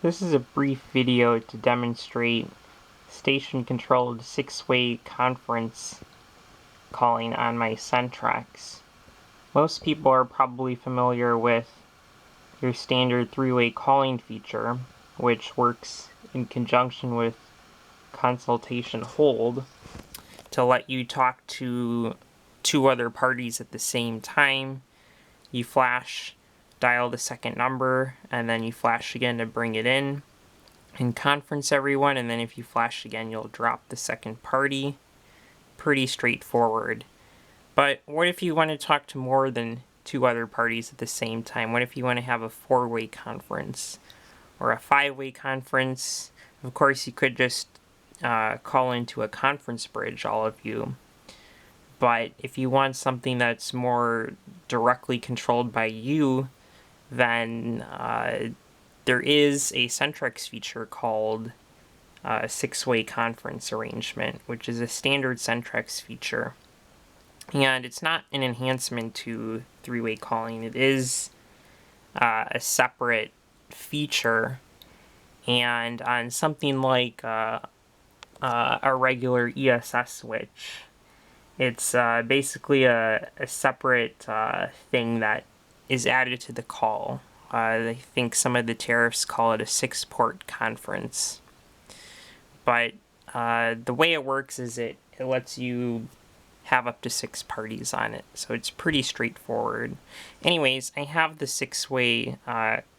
This is a brief video to demonstrate station-controlled six-way conference calling on my CENTREX. Most people are probably familiar with your standard three-way calling feature, which works in conjunction with consultation hold to let you talk to two other parties at the same time. You flash, dial the second number, and then you flash again to bring it in and conference everyone, and then if you flash again, you'll drop the second party. Pretty straightforward. But what if you want to talk to more than two other parties at the same time? What if you want to have a four-way conference or a five-way conference? Of course, you could just call into a conference bridge, all of you. But if you want something that's more directly controlled by you, then there is a CENTREX feature called six-way conference arrangement, which is a standard CENTREX feature. And it's not an enhancement to three-way calling. It is a separate feature. And on something like a regular ESS switch, it's basically a separate thing that is added to the call. I think some of the tariffs call it a six-port conference. But the way it works is it lets you have up to six parties on it. So it's pretty straightforward. Anyways, I have the six-way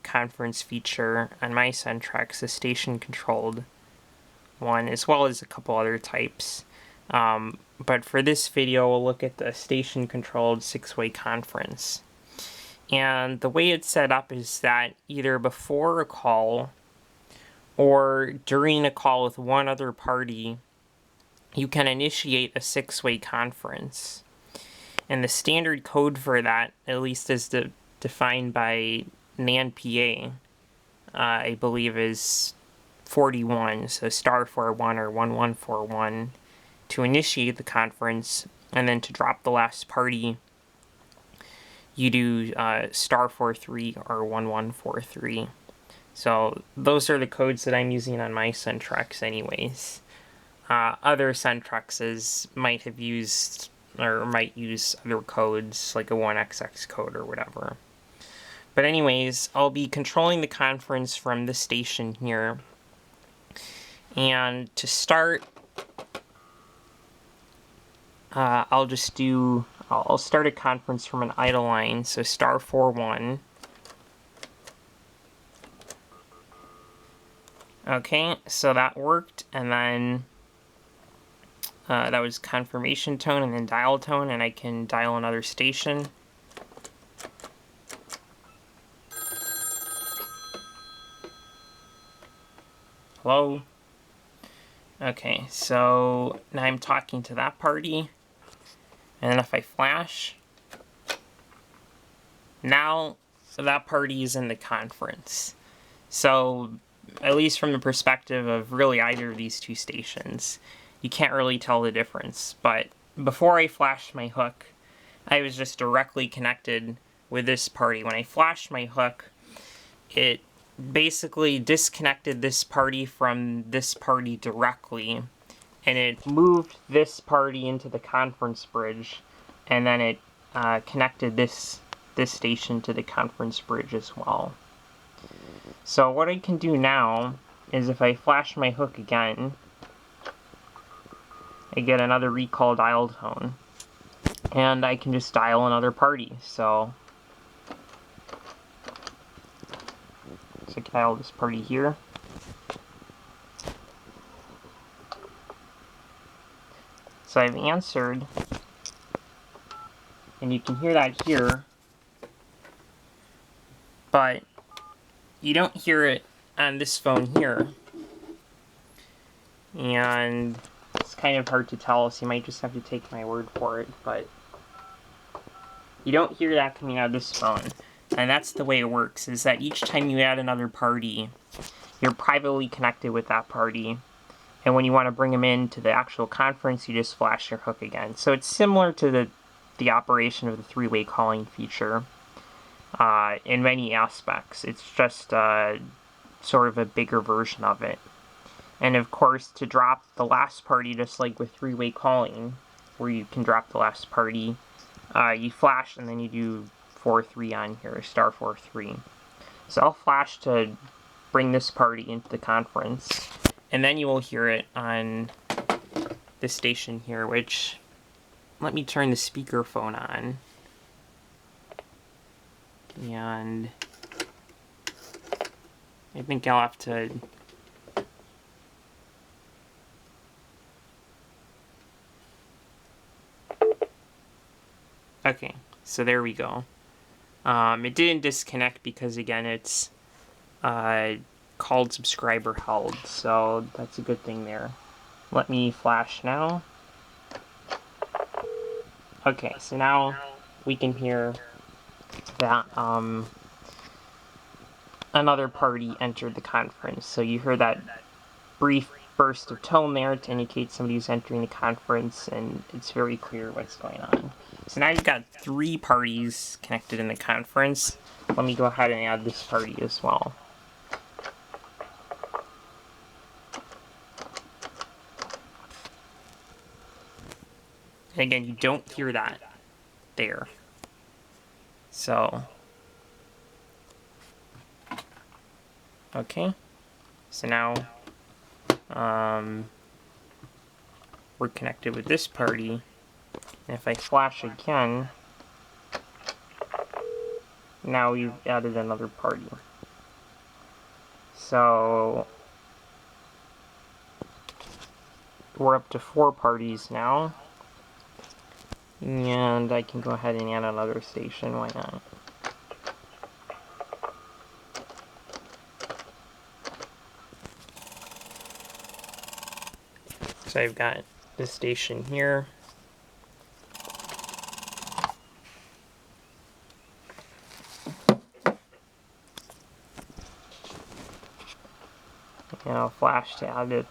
conference feature on my CENTREX, the station-controlled one, as well as a couple other types. But for this video, we'll look at the station-controlled six-way conference. And the way it's set up is that either before a call or during a call with one other party, you can initiate a six-way conference. And the standard code for that, at least as defined by NANPA, I believe is 41, so *41 or 1141 to initiate the conference, and then to drop the last party, you do *43 or 1143. So those are the codes that I'm using on my CENTREX anyways. Other CENTREXes might have used, or might use other codes, like a 1XX code or whatever. But anyways, I'll be controlling the conference from this station here. And to start, I'll start a conference from an idle line, so *41. Okay, so that worked, and then that was confirmation tone and then dial tone, and I can dial another station. Hello? Okay, so now I'm talking to that party, and then if I flash, now that party is in the conference. So, at least from the perspective of really either of these two stations, you can't really tell the difference. But before I flashed my hook, I was just directly connected with this party. When I flashed my hook, it basically disconnected this party from this party directly, and it moved this party into the conference bridge, and then it connected this station to the conference bridge as well. So what I can do now is if I flash my hook again, I get another recall dial tone, and I can just dial another party. So I can dial this party here. So I've answered, and you can hear that here, but you don't hear it on this phone here. And it's kind of hard to tell, so you might just have to take my word for it, but you don't hear that coming out of this phone. And that's the way it works, is that each time you add another party, you're privately connected with that party, and when you want to bring them into the actual conference, you just flash your hook again. So it's similar to the operation of the three-way calling feature in many aspects. It's just sort of a bigger version of it. And of course, to drop the last party, just like with three-way calling, where you can drop the last party, you flash and then you do 4-3 on here, star 4-3. So I'll flash to bring this party into the conference, and then you will hear it on this station here, which, let me turn the speakerphone on. And I think I'll have to okay, so there we go. It didn't disconnect because, again, it's called subscriber held, so that's a good thing there. Let me flash now. Okay, so now we can hear that another party entered the conference. So you heard that brief burst of tone there to indicate somebody's entering the conference, and it's very clear what's going on. So now you've got 3 parties connected in the conference. Let me go ahead and add this party as well. And again, you don't hear that there. So, okay. So now, we're connected with this party. And if I flash again, now we've added another party. So, we're up to 4 parties now. And I can go ahead and add another station, why not? So I've got this station here. And I'll flash to add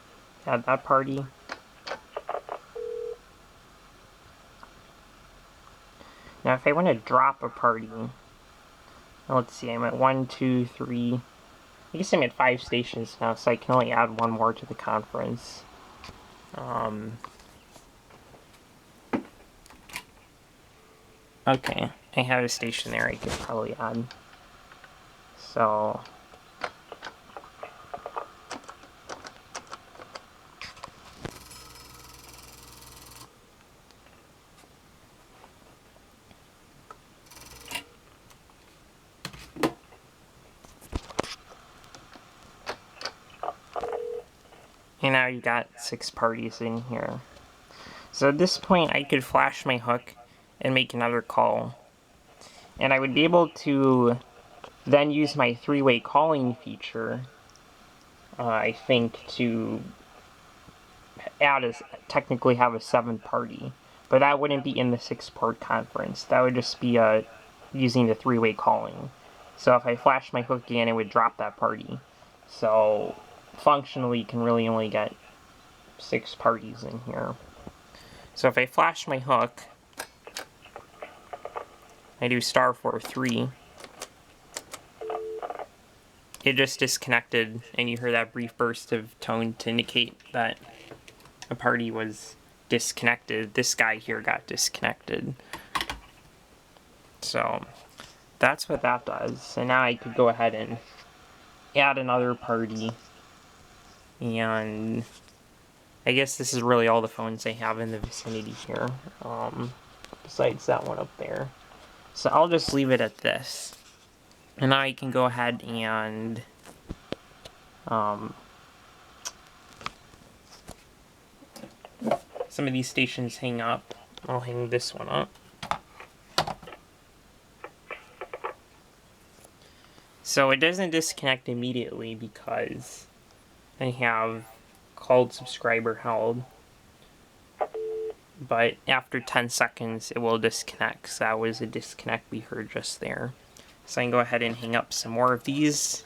that party. Now if I want to drop a party, let's see, I'm at 1, 2, 3, I guess I'm at 5 stations now, so I can only add 1 more to the conference. Okay, I have a station there I could probably add. So, and now you got 6 parties in here. So at this point I could flash my hook and make another call. And I would be able to then use my 3-way calling feature, I think, to technically have a 7 party. But that wouldn't be in the 6-port conference. That would just be using the 3-way calling. So if I flash my hook again, it would drop that party. So functionally, you can really only get 6 parties in here. So if I flash my hook, I do star 4-3, it just disconnected, and you hear that brief burst of tone to indicate that a party was disconnected. This guy here got disconnected. So that's what that does. So now I could go ahead and add another party, and I guess this is really all the phones I have in the vicinity here, besides that one up there. So I'll just leave it at this. And now I can go ahead and some of these stations hang up. I'll hang this one up. So it doesn't disconnect immediately because I have called subscriber held. But after 10 seconds it will disconnect. So that was a disconnect we heard just there. So I can go ahead and hang up some more of these.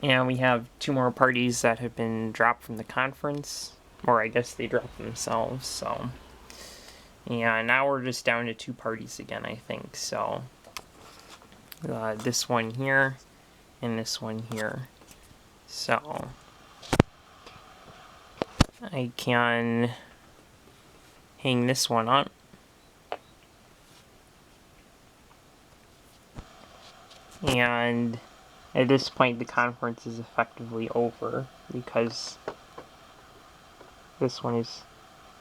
And we have 2 more parties that have been dropped from the conference, or I guess they dropped themselves, so. Yeah, now we're just down to 2 parties again, I think, so. This one here, and this one here. So, I can hang this one up. And at this point, the conference is effectively over because this one is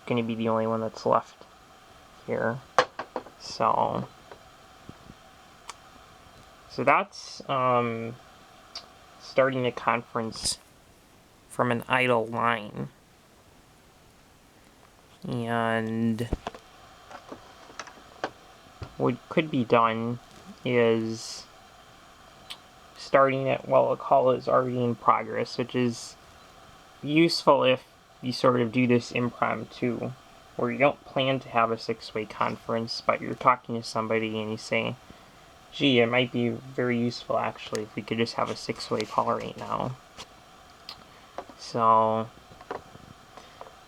going to be the only one that's left here. So that's starting a conference from an idle line. And what could be done is starting it while a call is already in progress, which is useful if you sort of do this impromptu, where you don't plan to have a 6-way conference, but you're talking to somebody and you say, gee, it might be very useful actually if we could just have a 6-way call right now. So,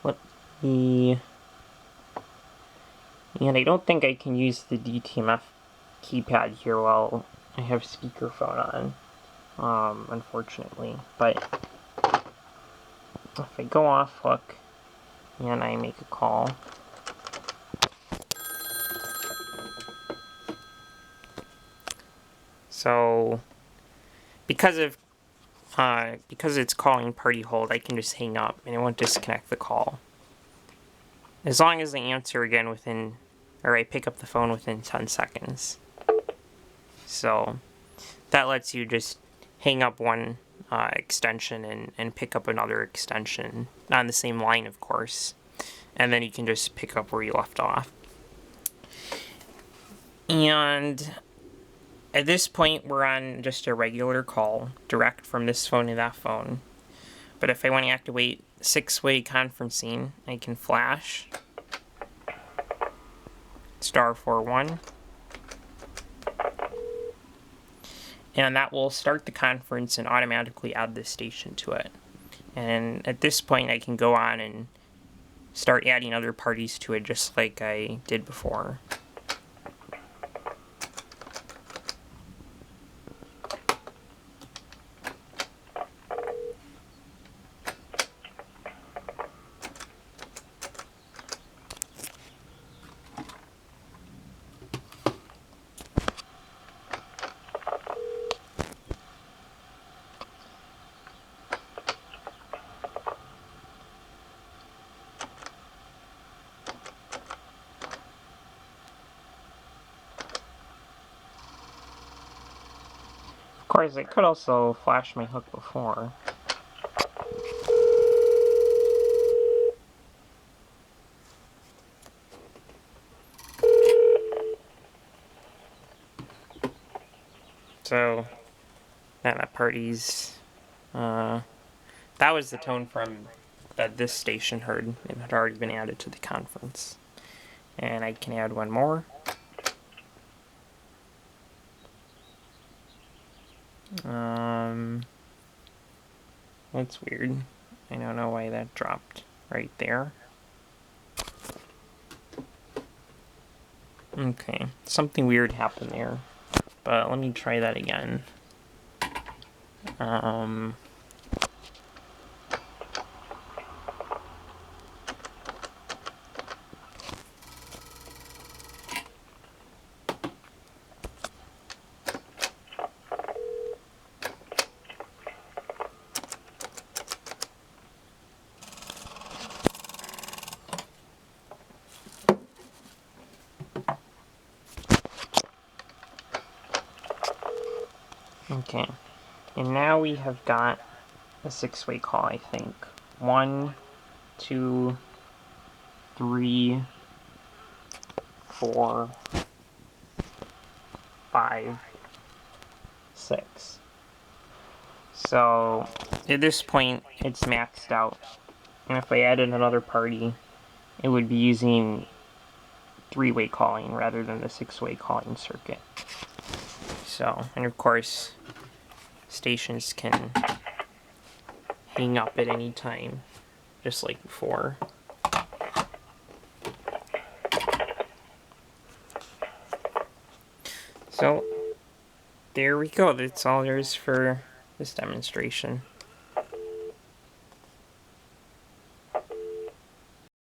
let me... And I don't think I can use the DTMF keypad here while I have speakerphone on, unfortunately. But if I go off hook and I make a call, so because it's calling party hold, I can just hang up and it won't disconnect the call. As long as I answer again or I pick up the phone within 10 seconds. So that lets you just hang up one extension and pick up another extension on the same line, of course, and then you can just pick up where you left off. And at this point, we're on just a regular call, direct from this phone to that phone. But if I want to activate 6-way conferencing, I can flash *41. And that will start the conference and automatically add this station to it. And at this point, I can go on and start adding other parties to it just like I did before. Of course, I could also flash my hook before. So, that party's, that was the tone that this station heard. It had already been added to the conference. And I can add one more. That's weird. I don't know why that dropped right there. Okay, something weird happened there. But let me try that again. Okay, and now we have got a 6-way call, I think. 1, 2, 3, 4, 5, 6. So, at this point, it's maxed out. And if I added another party, it would be using 3-way calling rather than the 6-way calling circuit. So, and of course, stations can hang up at any time, just like before. So, there we go. That's all there is for this demonstration.